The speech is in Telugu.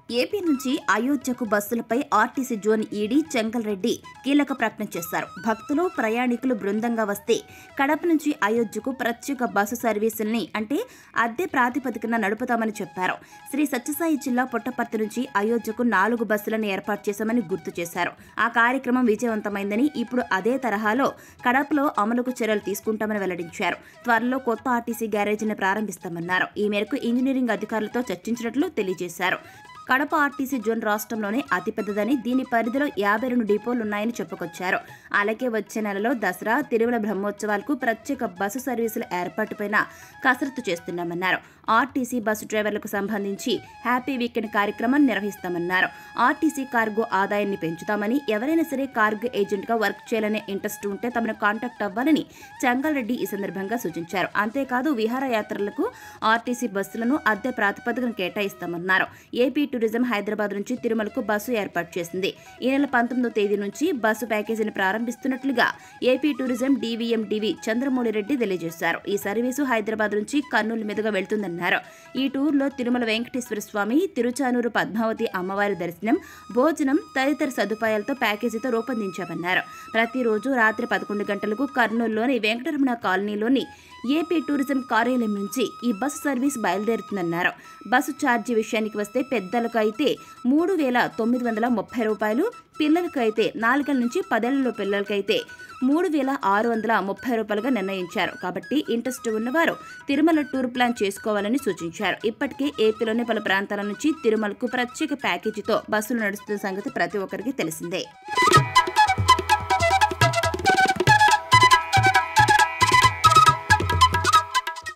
ఏపీ నుంచి అయోధ్యకు బస్సులపై RTC zone ED Chengal Reddy కీలక ప్రకటన చేశారు. భక్తులు, ప్రయాణికులు బృందంగా వస్తే కడప నుంచి అయోధ్యకు ప్రత్యేక బస్సు సర్వీసుల్ని అంటే అద్దె ప్రాతిపదికన నడుపుతామని చెప్పారు. శ్రీ సత్యసాయి జిల్లా పుట్టపర్తి నుంచి అయోధ్యకు 4 బస్సులను ఏర్పాటు చేశామని గుర్తు చేశారు. ఆ కార్యక్రమం విజయవంతమైందని, ఇప్పుడు అదే తరహాలో కడపలో అమలుకు చర్యలు తీసుకుంటామని వెల్లడించారు. త్వరలో కొత్త ఆర్టీసీ గ్యారేజీని ప్రారంభిస్తామన్నారు. ఈ మేరకు ఇంజనీరింగ్ అధికారులతో చర్చించినట్లు తెలియజేశారు. కడప ఆర్టీసీ జోన్ రాష్ట్రంలోనే అతిపెద్దదని, దీని పరిధిలో 52 డిపోలున్నాయని చెప్పుకొచ్చారు. అలాగే వచ్చే నెలలో దసరా, తిరుమల బ్రహ్మోత్సవాలకు ప్రత్యేక బస్సు సర్వీసుల ఏర్పాటుపైన కసరత్తు చేస్తున్నామన్నారు. ఆర్టీసీ బస్సు డ్రైవర్లకు సంబంధించి హ్యాపీ వీకెండ్ కార్యక్రమాన్ని నిర్వహిస్తామన్నారు. ఆర్టీసీ కార్గో ఆదాయాన్ని పెంచుతామని, ఎవరైనా సరే కార్గో ఏజెంట్గా వర్క్ చేయాలనే ఇంట్రెస్ట్ ఉంటే తమను కాంటాక్ట్ అవ్వాలని చెంగల్ రెడ్డి ఈ సందర్భంగా సూచించారు. అంతేకాదు విహారయాత్రలకు ఆర్టీసీ బస్సులను అద్దె ప్రాతిపదికన కేటాయిస్తామన్నారు. ఏపీ టూరిజం హైదరాబాద్ నుంచి తిరుమలకు బస్సు ఏర్పాటు చేసింది. ఈ నెల 19వ తేదీ నుంచి బస్సు ప్యాకేజీని ప్రారంభిస్తున్నట్లుగా ఏపీ టూరిజం డివిఎండివి చంద్రమౌళి రెడ్డి తెలియజేశారు. ఈ సర్వీసు హైదరాబాద్ నుంచి కర్నూలు మీదుగా వెళ్తుందన్నారు. ఈ టూర్లో తిరుమల వెంకటేశ్వర స్వామి, తిరుచానూరు పద్మావతి అమ్మవారి దర్శనం, భోజనం తదితర సదుపాయాలతో ప్యాకేజీతో రూపొందించామన్నారు. ప్రతిరోజు రాత్రి 11 గంటలకు కర్నూలులోని వెంకటరమణ కాలనీలోని ఏపీ టూరిజం కార్యాలయం నుంచి ఈ బస్సు సర్వీస్ బయలుదేరుతుందన్నారు. బస్సు ఛార్జీ విషయానికి వస్తే పెద్దలకు అయితే 3,930 రూపాయలు, పిల్లలకు అయితే 4 నుంచి 10 ఏళ్ల పిల్లలకైతే 3,630 రూపాయలుగా నిర్ణయించారు. కాబట్టి ఇంట్రెస్ట్ ఉన్నవారు తిరుమల టూర్ ప్లాన్ చేసుకోవాలని సూచించారు. ఇప్పటికే ఏపీలోని పలు ప్రాంతాల నుంచి తిరుమలకు ప్రత్యేక ప్యాకేజీతో బస్సులు నడుస్తున్న సంగతి ప్రతి ఒక్కరికి తెలిసిందే.